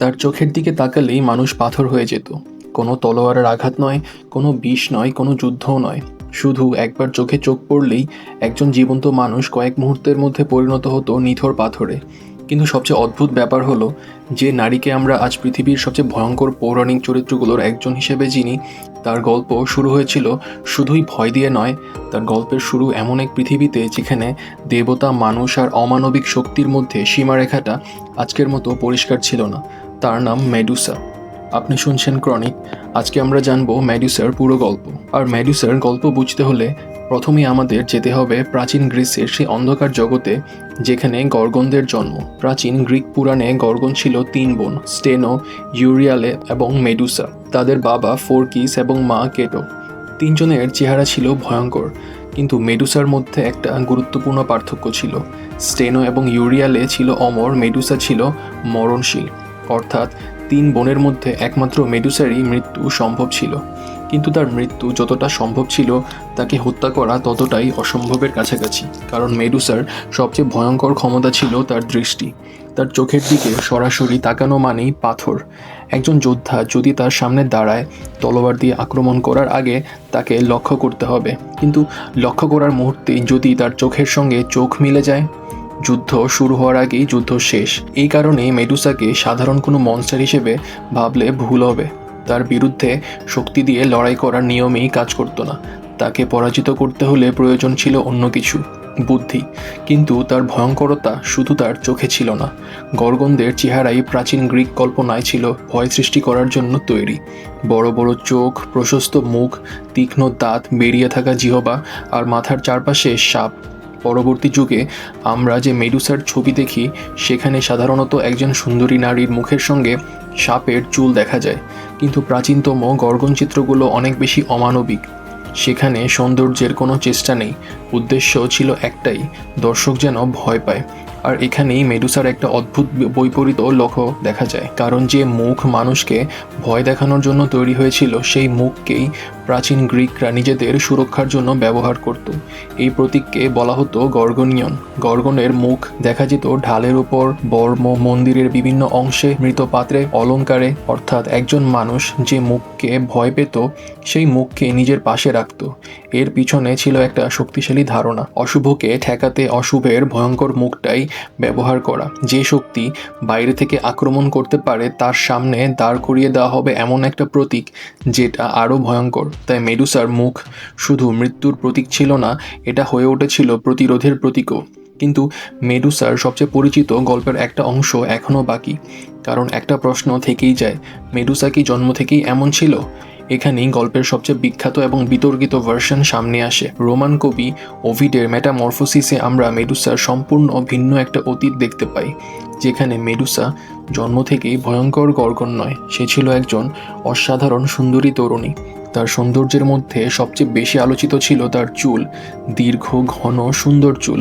তার চোখের দিকে তাকালেই মানুষ পাথর হয়ে যেত। কোনো তলোয়ারের আঘাত নয়, কোনো বিষ নয়, কোনো যুদ্ধও নয়। শুধু একবার চোখে চোখ পড়লেই একজন জীবন্ত মানুষ কয়েক মুহূর্তের মধ্যে পরিণত হতো নিথর পাথরে। কিন্তু সবচেয়ে অদ্ভুত ব্যাপার হলো, যে নারীকে আমরা আজ পৃথিবীর সবচেয়ে ভয়ঙ্কর পৌরাণিক চরিত্রগুলোর একজন হিসেবে চিনি, তার গল্প শুরু হয়েছিল শুধুই ভয় দিয়ে নয়। তার গল্পের শুরু এমন এক পৃথিবীতে যেখানে দেবতা, মানুষ আর অমানবিক শক্তির মধ্যে সীমারেখাটা আজকের মতো পরিষ্কার ছিল না। তার নাম মেডুসা। আপনি শুনছেন ক্রনিক। আজকে আমরা জানবো মেডুসার পুরো গল্প। আর মেডুসার গল্প বুঝতে হলে প্রথমেই আমাদের যেতে হবে প্রাচীন গ্রিসের সেই অন্ধকার জগতে যেখানে গর্গনদের জন্ম। প্রাচীন গ্রিক পুরাণে গর্গন ছিল 3 বোন, স্টেনো, ইউরিয়ালে এবং মেডুসা। তাদের বাবা ফোরকিস এবং মা কেটো। 3 জনের চেহারা ছিল ভয়ঙ্কর, কিন্তু মেডুসার মধ্যে একটা গুরুত্বপূর্ণ পার্থক্য ছিল। স্টেনো এবং ইউরিয়ালে ছিল অমর, মেডুসা ছিল মরণশীল। অর্থাৎ 3 বোনের মধ্যে একমাত্র মেডুসারই মৃত্যু সম্ভব ছিল। কিন্তু তার মৃত্যু যতটা সম্ভব ছিল, তাকে হত্যা করা ততটাই অসম্ভবের কাছাকাছি। কারণ মেডুসার সবচেয়ে ভয়ঙ্কর ক্ষমতা ছিল তার দৃষ্টি। তার চোখের দিকে সরাসরি তাকানো মানেই পাথর। একজন যোদ্ধা যদি তার সামনে দাঁড়ায়, তলোয়ার দিয়ে আক্রমণ করার আগে তাকে লক্ষ্য করতে হবে। কিন্তু লক্ষ্য করার মুহূর্তেই যদি তার চোখের সঙ্গে চোখ মিলে যায়, যুদ্ধ শুরু হওয়ার আগেই যুদ্ধ শেষ। এই কারণে মেডুসাকে সাধারণ কোনো মনস্টার হিসেবে ভাবলে ভুল হবে। তার বিরুদ্ধে শক্তি দিয়ে লড়াই করার নিয়মেই কাজ করতো না। তাকে পরাজিত করতে হলে প্রয়োজন ছিল অন্য কিছু, বুদ্ধি। কিন্তু তার ভয়ঙ্করতা শুধু তার চোখে ছিল না। গর্গনদের চেহারাই প্রাচীন গ্রিক কল্পনায় ছিল ভয় সৃষ্টি করার জন্য তৈরি। বড় বড় চোখ, প্রশস্ত মুখ, তীক্ষ্ণ দাঁত, বেরিয়ে থাকা জিহবা আর মাথার চারপাশে সাপ। পরবর্তী যুগে আমরা যে মেডুসার ছবি দেখি, সেখানে সাধারণত একজন সুন্দরী নারীর মুখের সঙ্গে সাপের চুল দেখা যায়। কিন্তু প্রাচীনতম গর্গন চিত্রগুলো অনেক বেশি অমানবিক। সেখানে সৌন্দর্যের কোনো চেষ্টা নেই, উদ্দেশ্য ছিল একটাই, দর্শক যেন ভয় পায়। আর এখানেই মেডুসার একটা অদ্ভুত বৈপরীত লক্ষ্য দেখা যায়। কারণ যে মুখ মানুষকে ভয় দেখানোর জন্য তৈরি হয়েছিল, সেই মুখকেই প্রাচীন গ্রিকরা নিজেদের সুরক্ষার জন্য ব্যবহার করত। এই প্রতীককে বলা হতো গর্গনিয়ন। গর্গনের মুখ দেখা যেত ঢালের উপর, বর্ম, মন্দিরের বিভিন্ন অংশে, মৃত পাত্রে, অলঙ্কারে। অর্থাৎ একজন মানুষ যে মুখকে ভয় পেত, সেই মুখকে নিজের পাশে রাখত। এর পিছনে ছিল একটা শক্তিশালী ধারণা, অশুভকে ঠেকাতে অশুভের ভয়ঙ্কর মুখটাই ব্যবহার করা। যে শক্তি বাইরে থেকে আক্রমণ করতে পারে, তার সামনে দাঁড় করিয়ে দেওয়া হবে এমন একটা প্রতীক যেটা আরও ভয়ঙ্কর। তাই মেডুসার মুখ শুধু মৃত্যুর প্রতীক ছিল না, এটা হয়ে উঠেছিল প্রতিরোধের প্রতীকও। কিন্তু মেডুসার সবচেয়ে পরিচিত গল্পের একটা অংশ এখনও বাকি। কারণ একটা প্রশ্ন থেকেই যায়, মেডুসা কি জন্ম থেকেই এমন ছিল? এখানেই গল্পের সবচেয়ে বিখ্যাত এবং বিতর্কিত ভার্সন সামনে আসে। রোমান কবি ওভিডের মেটামরফোসিসে আমরা মেডুসার সম্পূর্ণ ভিন্ন একটা অতীত দেখতে পাই, যেখানে মেডুসা জন্ম থেকেই ভয়ঙ্কর গর্গন নয়, সে ছিল একজন অসাধারণ সুন্দরী তরুণী। তার সৌন্দর্যের মধ্যে সবচেয়ে বেশি আলোচিত ছিল তার চুল, দীর্ঘ, ঘন, সুন্দর চুল।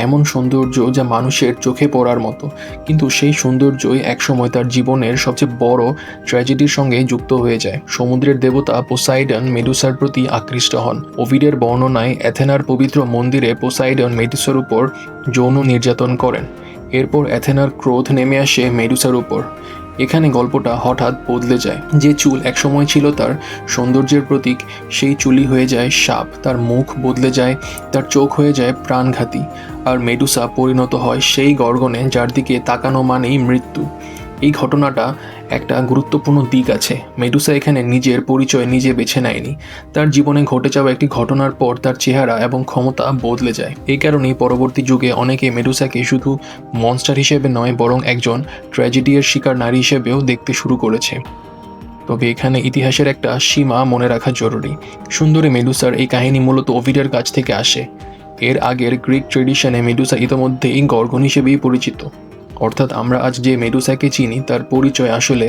এমন সৌন্দর্য যা মানুষের চোখে পড়ার মতো। কিন্তু সেই সৌন্দর্যই একসময় তার জীবনের সবচেয়ে বড় ট্র্যাজেডির সঙ্গে যুক্ত হয়ে যায়। সমুদ্রের দেবতা পোসাইডন মেডুসার প্রতি আকৃষ্ট হন। ওভিডের বর্ণনায় অ্যাথেনার পবিত্র মন্দিরে পোসাইডন মেডুসার উপর যৌন নির্যাতন করেন। এরপর অ্যাথেনার ক্রোধ নেমে আসে মেডুসার উপর। এখানে গল্পটা হঠাৎ বদলে যায়। যে চুল একসময় ছিল তার সৌন্দর্যের প্রতীক, সেই চুলই হয়ে যায় সাপ। তার মুখ বদলে যায়, তার চোখ হয়ে যায় প্রাণঘাতী। আর মেডুসা পরিণত হয় সেই গর্গনে যার দিকে তাকানো মানেই মৃত্যু। এই ঘটনাটা একটা গুরুত্বপূর্ণ দিক আছে। মেডুসা এখানে নিজের পরিচয় নিজে বেছে নেয়নি। তার জীবনে ঘটে যাওয়া একটি ঘটনার পর তার চেহারা এবং ক্ষমতা বদলে যায়। এই কারণেই পরবর্তী যুগে অনেকে মেডুসাকে শুধু মনস্টার হিসেবে নয়, বরং একজন ট্র্যাজেডির শিকার নারী হিসেবেও দেখতে শুরু করেছে। তবে এখানে ইতিহাসের একটা সীমা মনে রাখা জরুরি। সুন্দরী মেডুসার এই কাহিনী মূলত ওভিডের কাছ থেকে আসে। এর আগের গ্রিক ট্রেডিশনে মেডুসা ইতোমধ্যেই গর্গন হিসেবেই পরিচিত। অর্থাৎ আমরা আজ যে মেডুসাকে চিনি, তার পরিচয় আসলে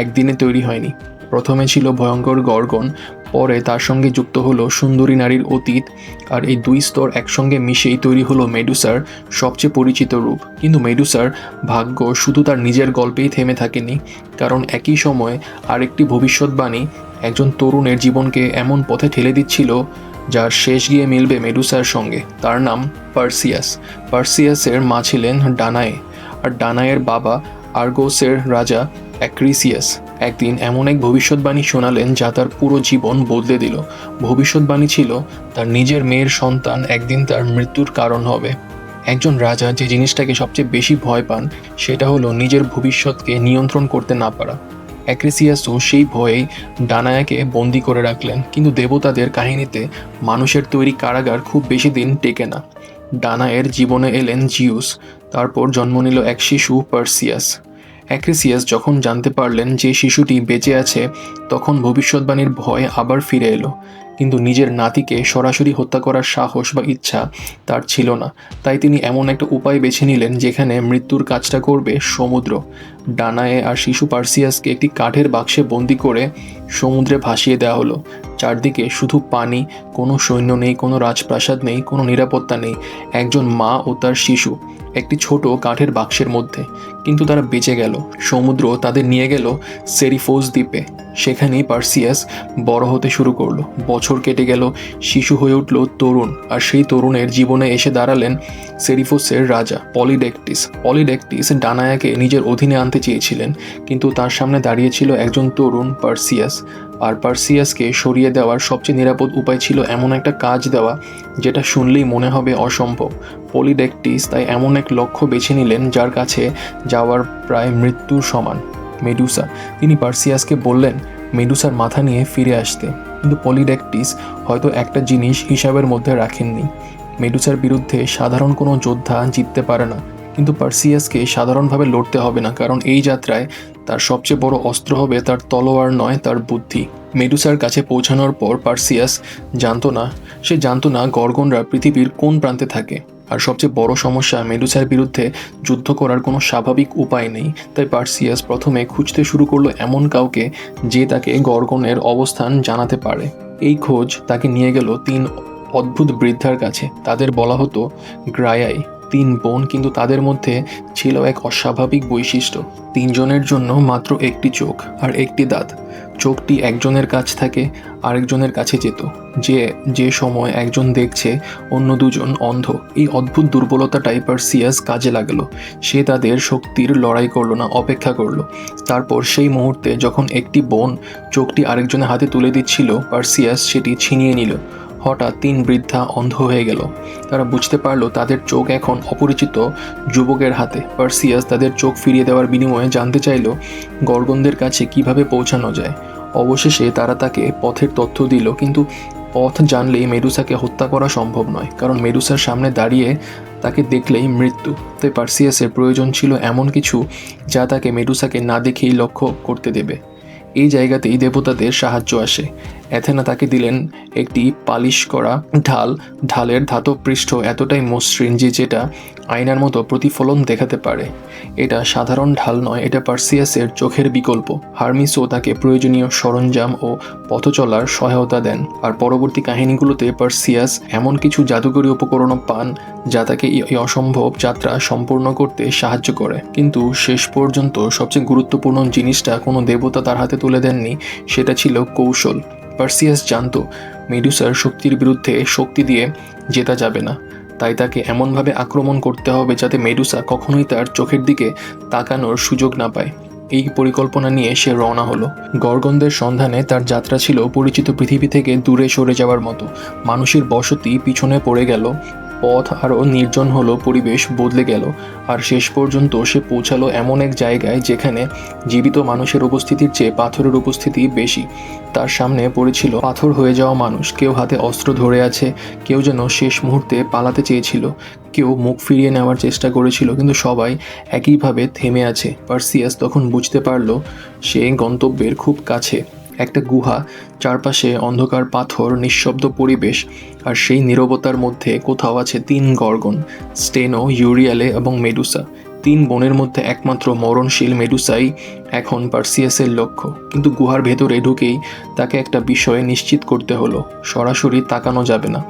একদিনে তৈরি হয়নি। প্রথমে ছিল ভয়ঙ্কর গর্গন, পরে তার সঙ্গে যুক্ত হলো সুন্দরী নারীর অতীত। আর এই 2 স্তর একসঙ্গে মিশেই তৈরি হলো মেডুসার সবচেয়ে পরিচিত রূপ। কিন্তু মেডুসার ভাগ্য শুধু তার নিজের গল্পেই থেমে থাকেনি। কারণ একই সময়ে আরেকটি ভবিষ্যৎবাণী একজন তরুণের জীবনকে এমন পথে ঠেলে দিচ্ছিল যার শেষ গিয়ে মিলবে মেডুসার সঙ্গে। তার নাম পার্সিয়াস। পার্সিয়াসের মা ছিলেন ডানায়ে, আর ডানায়ের বাবা আর্গোসের রাজা অ্যাক্রিসিয়াস একদিন এমন এক ভবিষ্যৎবাণী শোনালেন যা তার পুরো জীবন বদলে দিল। ভবিষ্যৎবাণী ছিল তার নিজের মেয়ের সন্তান একদিন তার মৃত্যুর কারণ হবে। একজন রাজা যে জিনিসটাকে সবচেয়ে বেশি ভয় পান সেটা হলো নিজের ভবিষ্যৎকে নিয়ন্ত্রণ করতে না পারা। অ্যাক্রিসিয়াসও সেই ভয়েই ডানায়াকে বন্দি করে রাখলেন, কিন্তু দেবতাদের কাহিনীতে মানুষের তৈরি কারাগার খুব বেশি দিন টেকে না। ডানায়ের জীবনে এলেন জিউস, তারপর জন্ম নিল এক শিশু পার্সিয়াস। অ্যাক্রিসিয়াস যখন জানতে পারলেন যে শিশুটি বেঁচে আছে, তখন ভবিষ্যৎবাণীর ভয় আবার ফিরে এলো। কিন্তু নিজের নাতিকে সরাসরি হত্যা করার সাহস বা ইচ্ছা তার ছিল না। তাই তিনি এমন একটা উপায় বেছে নিলেন যেখানে মৃত্যুর কাজটা করবে সমুদ্র। ডানায়ে আর শিশু পার্সিয়াসকে একটি কাঠের বাক্সে বন্দি করে সমুদ্রে ভাসিয়ে দেওয়া হলো। চারদিকে শুধু পানি, কোনো সৈন্য নেই, কোনো রাজপ্রাসাদ নেই, কোনো নিরাপত্তা নেই। একজন মা ও তার শিশু একটি ছোট কাঠের বাক্সের মধ্যে। কিন্তু তারা বেঁচে গেল। সমুদ্র তাদের নিয়ে গেল সেরিফোস দ্বীপে। সেখানেই পার্সিয়াস বড় হতে শুরু করলো। বছর কেটে গেল, শিশু হয়ে উঠল তরুণ, আর সেই তরুণের জীবনে এসে দাঁড়ালেন সেরিফোসের রাজা পলিডেকটিস। পলিডেকটিস ডানায়াকে নিজের অধীনে আনতে চেয়েছিলেন, কিন্তু তার সামনে দাঁড়িয়েছিল একজন তরুণ পার্সিয়াস। আর পার্সিয়াসকে সরিয়ে দেওয়ার সবচেয়ে নিরাপদ উপায় ছিল এমন একটা কাজ দেওয়া যেটা শুনলেই মনে হবে অসম্ভব। পলিডেকটিস তাই এমন এক লক্ষ্য বেছে নিলেন যার কাছে যাওয়ার প্রায় মৃত্যুর সমান, মেডুসা। তিনি পার্সিয়াসকে বললেন মেডুসার মাথা নিয়ে ফিরে আসতে, কিন্তু পলিডেকটিস হয়তো একটা জিনিস হিসাবের মধ্যে রাখেননি। মেডুসার বিরুদ্ধে সাধারণ কোনো যোদ্ধা জিততে পারে না, কিন্তু পার্সিয়াসকে সাধারণভাবে লড়তে হবে না, কারণ এই যাত্রায় তার সবচেয়ে বড় অস্ত্র হবে তার তলোয়ার নয়, তার বুদ্ধি। মেডুসার কাছে পৌঁছানোর পর পার্সিয়াস জানতো না গর্গনরা পৃথিবীর কোন প্রান্তে থাকে। আর সবচেয়ে বড় সমস্যা, মেডুসার বিরুদ্ধে যুদ্ধ করার কোনো স্বাভাবিক উপায় নেই। তাই পার্সিয়াস প্রথমে খুঁজতে শুরু করলো এমন কাউকে যে তাকে গর্গনের অবস্থান জানাতে পারে। এই খোঁজ তাকে নিয়ে গেল 3 অদ্ভুত বৃদ্ধার কাছে। তাদের বলা হতো গ্রায়াই। 3 বোন, কিন্তু তাদের মধ্যে ছিল এক অস্বাভাবিক বৈশিষ্ট্য। 3 জনের জন্য মাত্র একটি চোখ আর একটি দাঁত। চোখটি একজনের কাছ থেকে আরেকজনের কাছে যেত। যে সময় একজন দেখছে, অন্য দুজন অন্ধ। এই অদ্ভুত দুর্বলতাটাই পার্সিয়াস কাজে লাগালো। সে তাদের শক্তির লড়াই করলো না, অপেক্ষা করলো। তারপর সেই মুহূর্তে যখন একটি বোন চোখটি আরেকজনের হাতে তুলে দিচ্ছিল, পার্সিয়াস সেটি ছিনিয়ে নিল। হঠাৎ 3 বৃদ্ধা অন্ধ হয়ে গেল। তারা বুঝতে পারলো তাদের চোখ এখন অপরিচিত যুবকের হাতে। পার্সিয়াস তাদের চোখ ফিরিয়ে দেওয়ার বিনিময়ে জানতে চাইল গর্গনদের কাছে কিভাবে পৌঁছানো যায়। অবশেষে তারা তাকে পথের তথ্য দিল, কিন্তু পথ জানলেই মেডুসাকে হত্যা করা সম্ভব নয়, কারণ মেডুসার সামনে দাঁড়িয়ে তাকে দেখলেই মৃত্যু। তাই পার্সিয়াসের প্রয়োজন ছিল এমন কিছু যা তাকে মেডুসাকে না দেখেই লক্ষ্য করতে দেবে। এই জায়গাতেই দেবতাদের সাহায্য আসে। অ্যাথেনা তাকে দিলেন একটি পালিশ করা ঢাল। ঢালের ধাতব পৃষ্ঠ এতটাই মসৃণ যে যেটা আয়নার মতো প্রতিফলন দেখাতে পারে। এটা সাধারণ ঢাল নয়, এটা পার্সিয়াসের চোখের বিকল্প। হার্মিসও তাকে প্রয়োজনীয় সরঞ্জাম ও পথ চলার সহায়তা দেন। আর পরবর্তী কাহিনীগুলোতে পার্সিয়াস এমন কিছু জাদুকরী উপকরণও পান যা তাকে এই অসম্ভব যাত্রা সম্পূর্ণ করতে সাহায্য করে। কিন্তু শেষ পর্যন্ত সবচেয়ে গুরুত্বপূর্ণ জিনিসটা কোনো দেবতা তার হাতে তুলে দেননি, সেটা ছিল কৌশল। পার্সিয়াস জানতো মেডুসার শক্তির বিরুদ্ধে শক্তি দিয়ে জেতা যাবে না। তাই তাকে এমনভাবে আক্রমণ করতে হবে যাতে মেডুসা কখনোই তার চোখের দিকে তাকানোর সুযোগ না পায়। এই পরিকল্পনা নিয়ে সে রওনা হলো। গর্গনদের সন্ধানে তার যাত্রা ছিল পরিচিত পৃথিবী থেকে দূরে সরে যাওয়ার মতো। মানুষের বসতি পিছনে পড়ে গেল, পথ আরও নির্জন হলো, পরিবেশ বদলে গেল। আর শেষ পর্যন্ত সে পৌঁছালো এমন এক জায়গায় যেখানে জীবিত মানুষের উপস্থিতির চেয়ে পাথরের উপস্থিতি বেশি। তার সামনে পড়েছিল পাথর হয়ে যাওয়া মানুষ। কেউ হাতে অস্ত্র ধরে আছে, কেউ যেন শেষ মুহূর্তে পালাতে চেয়েছিল, কেউ মুখ ফিরিয়ে নেওয়ার চেষ্টা করেছিল, কিন্তু সবাই একইভাবে থেমে আছে। পার্সিয়াস তখন বুঝতে পারল সে গন্তব্যের খুব কাছে। একটা গুহা, চারপাশে অন্ধকার পাথর, নিঃশব্দ পরিবেশ, আর সেই নীরবতার মধ্যে কোথাও আছে 3 গর্গন, স্টেনো, ইউরিয়ালে এবং মেডুসা। 3 বোনের মধ্যে একমাত্র মরণশীল মেডুসাই এখন পার্সিয়াসের লক্ষ্য। কিন্তু গুহার ভেতরে ঢুকেই তাকে একটা বিষয় নিশ্চিত করতে হলো, সরাসরি তাকানো যাবে না,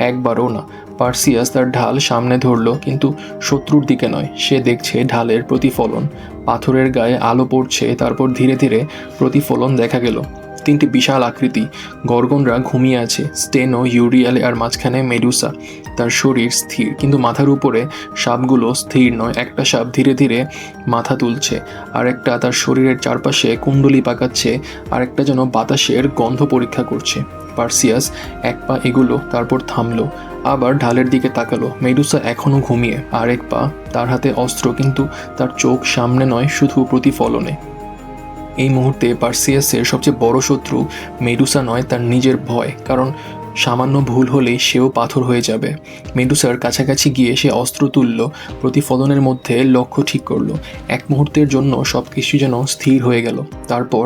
একবারও না। পার্সিয়াস তার ঢাল সামনে ধরল, কিন্তু শত্রুর দিকে নয়। সে দেখছে ঢালের প্রতিফলন। পাথরের গায়ে আলো পড়ছে, তারপর ধীরে ধীরে প্রতিফলন দেখা গেল। তিনটি বিশাল আকৃতি গর্গনরা ঘুমিয়ে আছে, স্টেনো, ইউরিয়ালে আর মাঝখানে মেডুসা। তার শরীর স্থির, কিন্তু মাথার উপরে সাপগুলো স্থির নয়। একটা সাপ ধীরে ধীরে মাথা তুলছে, আর একটা তার শরীরের চারপাশে কুণ্ডলি পাকাচ্ছে, আর একটা যেন বাতাসের গন্ধ পরীক্ষা করছে। পার্সিয়াস এক পা এগুলো, তারপর থামলো, আবার ঢালের দিকে তাকালো। মেডুসা এখনও ঘুমিয়ে, আর এক পা, তার হাতে অস্ত্র, কিন্তু তার চোখ সামনে নয়, শুধু প্রতিফলনে। এই মুহূর্তে পার্সিয়াসের সবচেয়ে বড় শত্রু মেডুসা নয়, তার নিজের ভয়, কারণ সামান্য ভুল হলেই সেও পাথর হয়ে যাবে। মেডুসার কাছাকাছি গিয়ে সে অস্ত্র তুলল, প্রতিফলনের মধ্যে লক্ষ্য ঠিক করলো। এক মুহূর্তের জন্য সব কিছু যেন স্থির হয়ে গেল। তারপর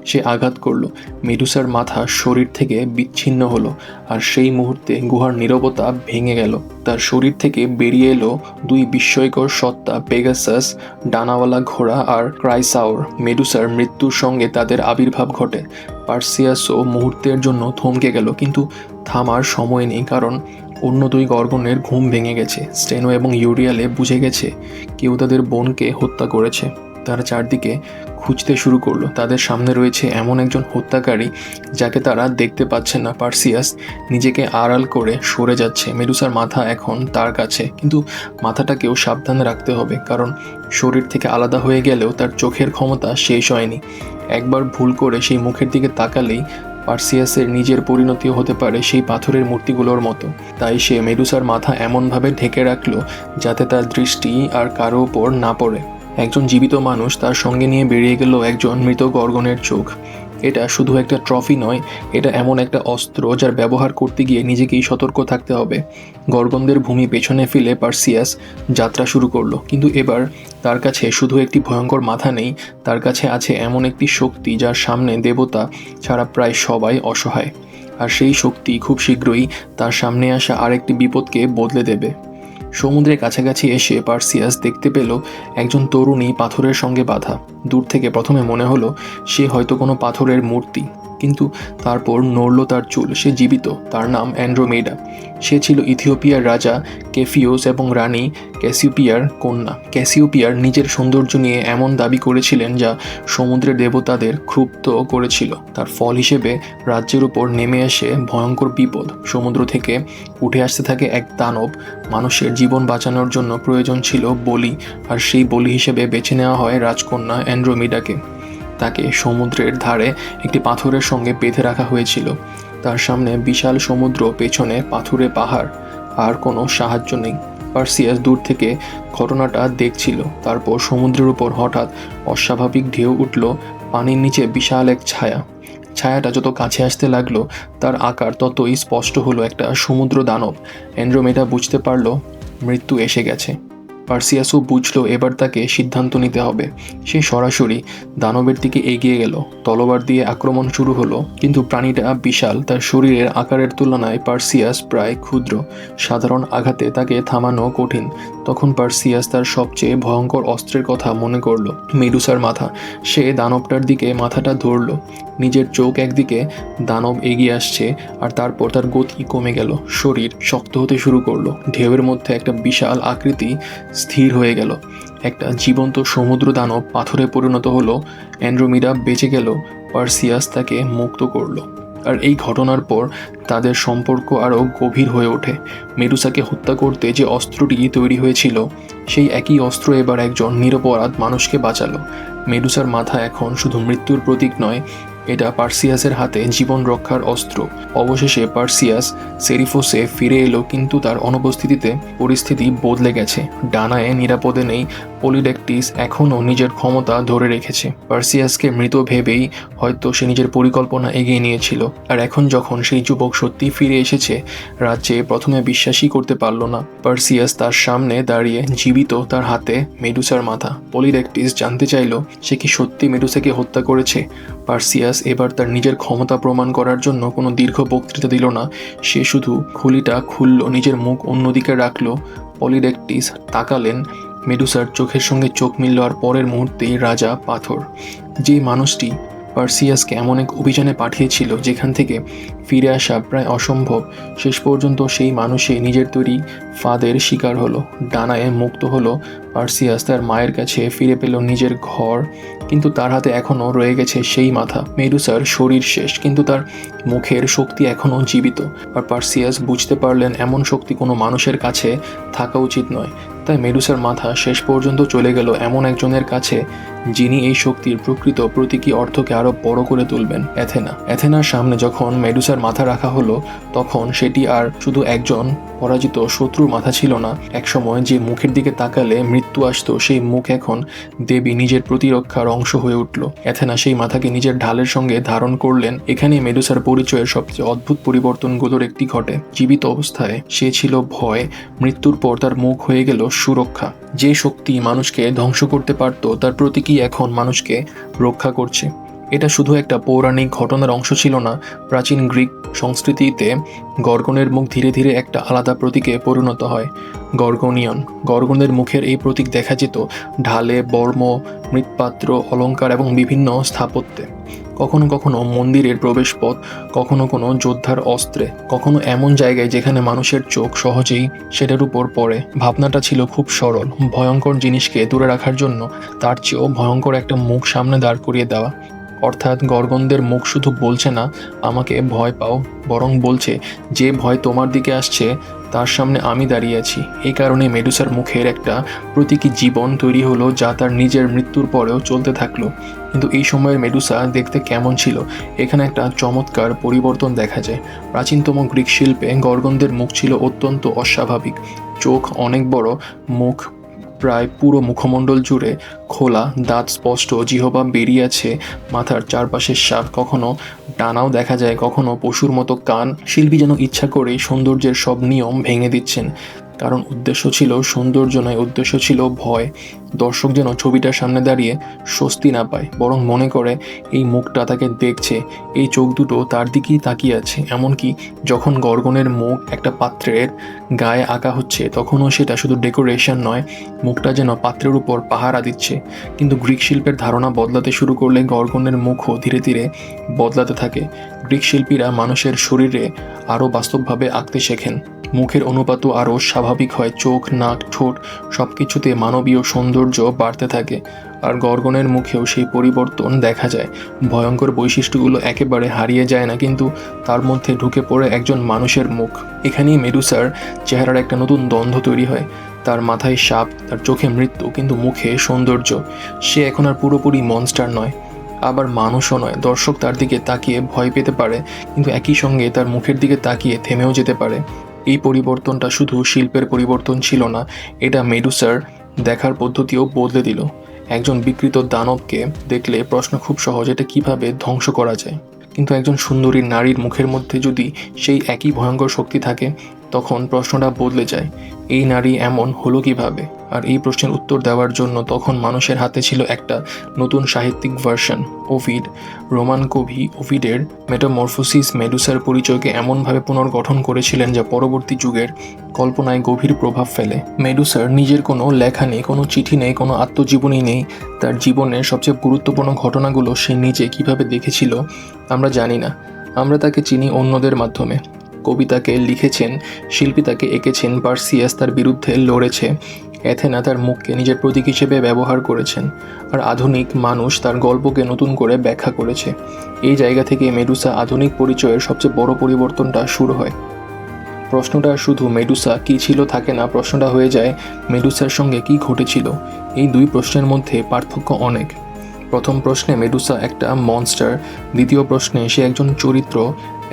সে আঘাত করলো। মেডুসার মাথা শরীর থেকে বিচ্ছিন্ন হলো, আর সেই মুহূর্তে গুহার নীরবতা ভেঙে গেল। তার শরীর থেকে বেরিয়ে এলো দুই বিস্ময়কর সত্তা, পেগাসাস, ডানাওয়ালা ঘোড়া, আর ক্রাইসাওর। মেডুসার মৃত্যুর সঙ্গে তাদের আবির্ভাব ঘটে। পার্সিয়াসও মুহূর্তের জন্য থমকে গেল, কিন্তু থামার সময় নেই, কারণ অন্য দুই গর্গনের ঘুম ভেঙে গেছে। স্টেনো এবং ইউরিয়ালে বুঝে গেছে কেউ তাদের বোনকে হত্যা করেছে। তারা চারদিকে খুঁজতে শুরু করলো। তাদের সামনে রয়েছে এমন একজন হত্যাকারী যাকে তারা দেখতে পাচ্ছে না। পার্সিয়াস নিজেকে আড়াল করে সরে যাচ্ছে। মেডুসার মাথা এখন তার কাছে, কিন্তু মাথাটাকেও সাবধানে রাখতে হবে, কারণ শরীর থেকে আলাদা হয়ে গেলেও তার চোখের ক্ষমতা শেষ হয়নি। একবার ভুল করে সেই মুখের দিকে তাকালেই পার্সিয়াসের নিজের পরিণতিও হতে পারে সেই পাথরের মূর্তিগুলোর মতো। তাই সে মেডুসার মাথা এমনভাবে ঢেকে রাখলো যাতে তার দৃষ্টি আর কারো ওপর না পড়ে। একজন জীবিত মানুষ, তার সঙ্গে নিয়ে বেরিয়ে গেল একজন মৃত গর্গনের চোখ। এটা শুধু একটা ট্রফি নয়, এটা এমন একটা অস্ত্র যার ব্যবহার করতে গিয়ে নিজেকেই সতর্ক থাকতে হবে। গর্গনদের ভূমি পেছনে ফেলে পার্সিয়াস যাত্রা শুরু করলো, কিন্তু এবার তার কাছে শুধু একটি ভয়ঙ্কর মাথা নেই, তার কাছে আছে এমন একটি শক্তি যার সামনে দেবতা ছাড়া প্রায় সবাই অসহায়। আর সেই শক্তি খুব শীঘ্রই তার সামনে আসা আরেকটি বিপদকে বদলে দেবে। সমুদ্রের কাছাকাছি এসে পার্সিয়াস দেখতে পেল একজন তরুণী পাথরের সঙ্গে বাঁধা। দূর থেকে প্রথমে মনে হলো সে হয়তো কোনো পাথরের মূর্তি, কিন্তু তারপর নড়ল তার চুল। সে জীবিত। তার নাম অ্যান্ড্রোমেডা। সে ছিল ইথিওপিয়ার রাজা কেফিওস এবং রানী ক্যাসিওপিয়ার কন্যা। ক্যাসিওপিয়ার নিজের সৌন্দর্য নিয়ে এমন দাবি করেছিলেন যা সমুদ্রের দেবতাদের ক্ষুব্ধ করেছিল। তার ফল হিসেবে রাজ্যের উপর নেমে আসে ভয়ঙ্কর বিপদ। সমুদ্র থেকে উঠে আসতে থাকে এক দানব। মানুষের জীবন বাঁচানোর জন্য প্রয়োজন ছিল বলি, আর সেই বলি হিসেবে বেছে নেওয়া হয় রাজকন্যা অ্যান্ড্রোমেডাকে। তাকে সমুদ্রের ধারে একটি পাথরের সঙ্গে বেঁধে রাখা হয়েছিল। তার সামনে বিশাল সমুদ্র, পেছনে পাথুরে পাহাড়, আর কোনো সাহায্য নেই। পার্সিয়াস দূর থেকে ঘটনাটা দেখছিল। তারপর সমুদ্রের উপর হঠাৎ অস্বাভাবিক ঢেউ উঠল। পানির নিচে বিশাল এক ছায়া। ছায়াটা যত কাছে আসতে লাগলো তার আকার ততই স্পষ্ট হলো, একটা সমুদ্র দানব। অ্যান্ড্রোমেডা বুঝতে পারল মৃত্যু এসে গেছে। পার্সিয়াসও বুঝলো এবার তাকে সিদ্ধান্ত নিতে হবে। সে সরাসরি দানবের দিকে এগিয়ে গেল। তলোয়ার দিয়ে আক্রমণ শুরু হলো, কিন্তু প্রাণীটা বিশাল। তার শরীরের আকারের তুলনায় পার্সিয়াস প্রায় ক্ষুদ্র। সাধারণ আঘাতে তাকে থামানো কঠিন। তখন পার্সিয়াস তার সবচেয়ে ভয়ঙ্কর অস্ত্রের কথা মনে করল, মেডুসার মাথা। সে দানবটার দিকে মাথাটা ধরল। নিজের চোখ একদিকে, দানব এগিয়ে আসছে, আর তারপর তার গতি কমে গেল। শরীর শক্ত হতে শুরু করলো। ঢেউয়ের মধ্যে একটা বিশাল আকৃতি স্থির হয়ে গেল। একটা জীবন্ত সমুদ্র দানব পাথরে পরিণত হলো। অ্যান্ড্রোমেডা বেঁচে গেল। পার্সিয়াস তাকে মুক্ত করলো। আর এই ঘটনার পর তাদের সম্পর্ক আরও গভীর হয়ে ওঠে। মেডুসাকে হত্যা করতে যে অস্ত্রটি তৈরি হয়েছিল, সেই একই অস্ত্র এবার একজন নিরপরাধ মানুষকে বাঁচালো। মেডুসার মাথা এখন শুধু মৃত্যুর প্রতীক নয়, এটা পার্সিয়াসের হাতে জীবন রক্ষার অস্ত্র। অবশেষে পার্সিয়াস সেরিফোসে ফিরে এলো, কিন্তু তার অনুপস্থিতিতে পরিস্থিতি বদলে গেছে। ডানায় নিরাপদে নেই। পলিডেকটিস এখনও নিজের ক্ষমতা ধরে রেখেছে। পার্সিয়াসকে মৃত ভেবেই হয়তো সে নিজের পরিকল্পনা এগিয়ে নিয়েছিল। আর এখন যখন সেই যুবক সত্যি ফিরে এসেছে, রাজ্যে প্রথমে বিশ্বাসই করতে পারল না। পার্সিয়াস তার সামনে দাঁড়িয়ে জীবিত, তার হাতে মেডুসার মাথা। পলিডেকটিস জানতে চাইল সে কি সত্যি মেডুসাকে হত্যা করেছে। পার্সিয়াস এবার তার নিজের ক্ষমতা প্রমাণ করার জন্য কোনো দীর্ঘ বক্তৃতা দিল না। সে শুধু খুলিটা খুলল, নিজের মুখ অন্যদিকে রাখল। পলিডেকটিস তাকালেন। মেডুসার চোখের সঙ্গে চোখ মিলল, আর পরের মুহূর্তেই রাজা পাথর, যে মানুষটি পার্সিয়াসকে এমন এক অভিযানে পাঠিয়েছিল যেখান থেকে ফিরে আসা প্রায় অসম্ভব। শেষ পর্যন্ত সেই মানুষই নিজের তৈরি ফাঁদের শিকার হলো, ডানায় মুক্ত হলো। পার্সিয়াস তার মায়ের কাছে ফিরে পেল নিজের ঘর, কিন্তু তার হাতে এখনও রয়ে গেছে সেই মাথা। মেডুসার শরীর শেষ, কিন্তু তার মুখের শক্তি এখনও জীবিত। আর পার্সিয়াস বুঝতে পারলেন এমন শক্তি কোনো মানুষের কাছে থাকা উচিত নয়। তাই মেডুসার মাথা শেষ পর্যন্ত চলে গেল এমন একজনের কাছে যিনি এই শক্তির প্রকৃত প্রতীকী অর্থকে আরও বড় করে তুলবেন, অ্যাথেনা। অ্যাথেনার সামনে যখন মেডুসার মাথা রাখা হলো, তখন সেটি আর শুধু একজন পরাজিত শত্রুর মাথা ছিল না। একসময় যে মুখের দিকে তাকালে মৃত্যু আসতো, সেই মুখ এখন দেবী নিজের প্রতিরক্ষার অংশ হয়ে উঠল। অ্যাথেনা সেই মাথাকে নিজের ঢালের সঙ্গে ধারণ করলেন। এখানে মেডুসার পরিচয়ের সবচেয়ে অদ্ভুত পরিবর্তনগুলোর একটি ঘটে। জীবিত অবস্থায় সে ছিল ভয়, মৃত্যুর পর তার মুখ হয়ে গেল সুরক্ষা। যে শক্তি মানুষকে ধ্বংস করতে পারত, তার প্রতীকী এখন মানুষকে রক্ষা করছে। এটা শুধু একটা পৌরাণিক ঘটনার অংশ ছিল না। প্রাচীন গ্রিক সংস্কৃতিতে গর্গনের মুখ ধীরে ধীরে একটা আলাদা প্রতীকে পরিণত হয়, গর্গনিয়ন। গর্গনের মুখের এই প্রতীক দেখা যেত ঢালে, বর্ম, মৃৎপাত্র, অলঙ্কার এবং বিভিন্ন স্থাপত্যে। কখনো কখনো মন্দিরের প্রবেশপথ, কখনো কোনো যোদ্ধার অস্ত্রে, কখনো এমন জায়গায় যেখানে মানুষের চোখ সহজেই সেটার উপর পড়ে। ভাবনাটা ছিল খুব সরল, ভয়ঙ্কর জিনিসকে দূরে রাখার জন্য তার চেয়েও ভয়ঙ্কর একটা মুখ সামনে দাঁড় করিয়ে দেওয়া। অর্থাৎ গর্গনদের মুখ শুধু বলছে না আমাকে ভয় পাও, বরং বলছে যে ভয় তোমার দিকে আসছে তার সামনে আমি দাঁড়িয়ে আছি। এই কারণে মেডুসার মুখের একটা প্রতীকী জীবন তৈরি হলো, যা তার নিজের মৃত্যুর পরেও চলতে থাকলো। কিন্তু এই সময়ের মেডুসা দেখতে কেমন ছিল? এখানে একটা চমৎকার পরিবর্তন দেখা যায়। প্রাচীনতম গ্রিক শিল্পে গর্গনদের মুখ ছিল অত্যন্ত অস্বাভাবিক। চোখ অনেক বড়, মুখ প্রায় পুরো মুখমণ্ডল জুড়ে খোলা, দাঁত স্পষ্ট, জিহ্বা বেরিয়ে আছে, মাথার চারপাশের সাপ, কখনো ডানাও দেখা যায়, কখনো পশুর মতো কান। শিল্পী যেন ইচ্ছা করেই সৌন্দর্যের সব নিয়ম ভেঙে দিচ্ছেন, কারণ উদ্দেশ্য ছিল সৌন্দর্য নয়, উদ্দেশ্য ছিল ভয়। দর্শক যেন ছবিটার সামনে দাঁড়িয়ে স্বস্তি না পায়, বরং মনে করে এই মুখটা তাকে দেখছে, এই চোখ দুটো তার দিকেই তাকিয়ে আছে। এমনকি যখন গর্গনের মুখ একটা পাত্রের গায়ে আঁকা হচ্ছে, তখনও সেটা শুধু ডেকোরেশন নয়, মুখটা যেন পাত্রের উপর পাহারা দিচ্ছে। কিন্তু গ্রিক শিল্পের ধারণা বদলাতে শুরু করলে গর্গনের মুখও ধীরে ধীরে বদলাতে থাকে। গ্রিক শিল্পীরা মানুষের শরীরে আরও বাস্তবভাবে আঁকতে শেখেন। মুখের অনুপাতও আরও স্বাভাবিক হয়, চোখ, নাক, ঠোঁট সব কিছুতে মানবীয় সৌন্দর্য বাড়তে থাকে। আর গর্গনের মুখেও সেই পরিবর্তন দেখা যায়। ভয়ঙ্কর বৈশিষ্ট্যগুলো একেবারে হারিয়ে যায় না, কিন্তু তার মধ্যে ঢুকে পড়ে একজন মানুষের মুখ। এখানেই মেডুসার চেহারার একটা নতুন দ্বন্দ্ব তৈরি হয়। তার মাথায় সাপ, তার চোখে মৃত্যু, কিন্তু মুখে সৌন্দর্য। সে এখন আর পুরোপুরি মনস্টার নয়, আবার মানুষও নয়। দর্শক তার দিকে তাকিয়ে ভয় পেতে পারে, কিন্তু একই সঙ্গে তার মুখের দিকে তাকিয়ে থেমেও যেতে পারে। এই পরিবর্তনটা শুধু শিল্পের পরিবর্তন ছিল না, এটা মেডুসার দেখার পদ্ধতিও বদলে দিল। একজন বিকৃত দানবকে দেখলে প্রশ্ন খুব সহজ, এটা কিভাবে ধ্বংস করা যায়? কিন্তু একজন সুন্দরী নারীর মুখের মধ্যে যদি সেই একই ভয়ঙ্কর শক্তি থাকে, তখন প্রশ্নটা বদলে যায়, এই নারী এমন হলো কিভাবে? আর এই প্রশ্নের উত্তর দেওয়ার জন্য তখন মানুষের হাতে ছিল একটা নতুন সাহিত্যিক ভার্সন, ওভিড। রোমান কবি ওভিডের মেটামরফোসিস মেডুসার পরিচয়কে এমনভাবে পুনর্গঠন করেছিলেন যা পরবর্তী যুগের কল্পনায় গভীর প্রভাব ফেলে। মেডুসার নিজের কোনো লেখা নেই, কোনো চিঠি নেই, কোনো আত্মজীবনী নেই। তার জীবনের সবচেয়ে গুরুত্বপূর্ণ ঘটনাগুলো সে নিজে কিভাবে দেখেছিল আমরা জানি না। আমরা তাকে চিনি অন্যদের মাধ্যমে। কবি তাকে লিখেছেন, শিল্পী তাকে এঁকেছেন, পার্সিয়াস তার বিরুদ্ধে লড়েছে, অ্যাথেনা তার মুখকে নিজের প্রতীক হিসেবে ব্যবহার করেছেন, আর আধুনিক মানুষ তার গল্পকে নতুন করে ব্যাখ্যা করেছে। এই জায়গা থেকে মেডুসা আধুনিক পরিচয়ের সবচেয়ে বড় পরিবর্তনটা শুরু হয়। প্রশ্নটা শুধু মেডুসা কী ছিল থাকে না, প্রশ্নটা হয়ে যায় মেডুসার সঙ্গে কী ঘটেছিল। এই দুই প্রশ্নের মধ্যে পার্থক্য অনেক। প্রথম প্রশ্নে মেডুসা একটা মনস্টার, দ্বিতীয় প্রশ্নে সে একজন চরিত্র,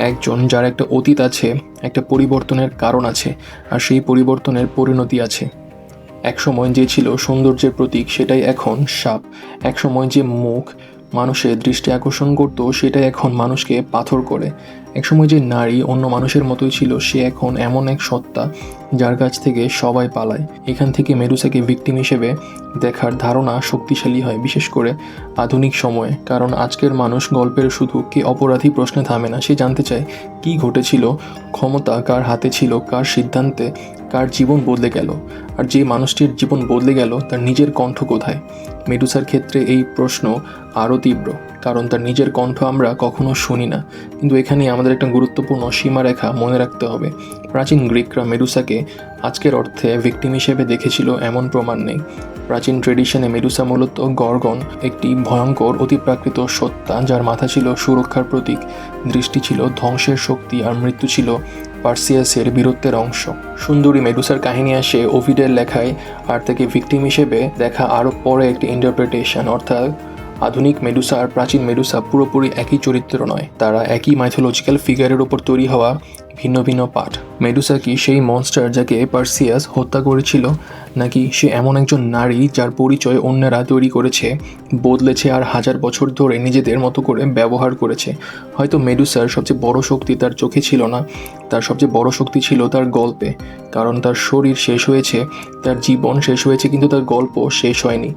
একজন যার একটা অতীত আছে, একটা পরিবর্তনের কারণ আছে, আর সেই পরিবর্তনের পরিণতি আছে। একসময় যে ছিল সৌন্দর্যের প্রতীক, সেটাই এখন সাপ। একসময় যে মুখ মানুষের দৃষ্টি আকর্ষণ করতো, সেটাই এখন মানুষকে পাথর করে। একসময় যে নারী অন্য মানুষের মতোই ছিল, সে এখন এমন এক সত্তা যার কাছ থেকে সবাই পালায়। এখান থেকে মেডুসাকে ভিকটিম হিসেবে দেখার ধারণা শক্তিশালী হয়, বিশেষ করে আধুনিক সময়ে। কারণ আজকের মানুষ গল্পের শুধু কে অপরাধী প্রশ্নে থামে না, সে জানতে চায় কী ঘটেছিল, ক্ষমতা কার হাতে ছিল, কার সিদ্ধান্তে কার জীবন বদলে গেল, আর যে মানুষটির জীবন বদলে গেল তার নিজের কণ্ঠ কোথায়। মেডুসার ক্ষেত্রে এই প্রশ্ন আরও তীব্র, কারণ তার নিজের কণ্ঠ আমরা কখনো শুনি না। কিন্তু এখানেই আমাদের একটা গুরুত্বপূর্ণ সীমারেখা মনে রাখতে হবে। প্রাচীন গ্রিকরা মেডুসাকে আজকের অর্থে ভিকটিম হিসেবে দেখেছিল এমন প্রমাণ নেই। প্রাচীন ট্রেডিশনে মেডুসা মূলত গর্গন, একটি ভয়ঙ্কর অতিপ্রাকৃত সত্তা যার মাথা ছিল সুরক্ষার প্রতীক, দৃষ্টি ছিল ধ্বংসের শক্তি, আর মৃত্যু ছিল পার্সিয়াসের বীরত্বের অংশ। সুন্দরী মেডুসার কাহিনী আসে ওভিডের লেখায়, আর তাকে ভিকটিম হিসেবে দেখা আরও পরে একটি ইন্টারপ্রিটেশন। অর্থাৎ আধুনিক মেডুসা আর প্রাচীন মেডুসা পুরোপুরি একই চরিত্র নয়, তারা একই মাইথোলজিক্যাল ফিগারের ওপর তৈরি হওয়া ভিন্ন ভিন্ন পাঠ। মেডুসা কি সেই মনস্টার যাকে পার্সিয়াস হত্যা করেছিল, নাকি সে এমন একজন নারী যার পরিচয় অন্যরা তৈরি করেছে, বদলেছে আর হাজার বছর ধরে নিজেদের মতো করে ব্যবহার করেছে? হয়তো মেডুসার সবচেয়ে বড় শক্তি তার চোখে ছিল না, তার সবচেয়ে বড় শক্তি ছিল তার গল্পে। কারণ তার শরীর শেষ হয়েছে, তার জীবন শেষ হয়েছে, কিন্তু তার গল্প শেষ হয়নি।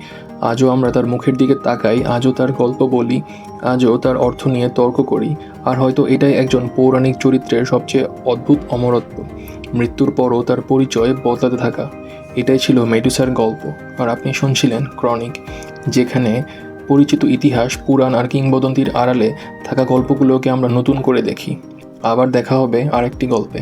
আজও আমরা তার মুখের দিকে তাকাই, আজও তার গল্প বলি, আজও তার অর্থ নিয়ে তর্ক করি। আর হয়তো এটাই একজন পৌরাণিক চরিত্রের সবচেয়ে অদ্ভুত অমরত্ব, মৃত্যুর পরও তার পরিচয় বদলাতে থাকা। এটাই ছিল মেডুসার গল্প। আর আপনি শুনছিলেন ক্রনিক, যেখানে পরিচিত ইতিহাস, পুরাণ আর কিংবদন্তির আড়ালে থাকা গল্পগুলোকে আমরা নতুন করে দেখি। আবার দেখা হবে আরেকটি গল্পে।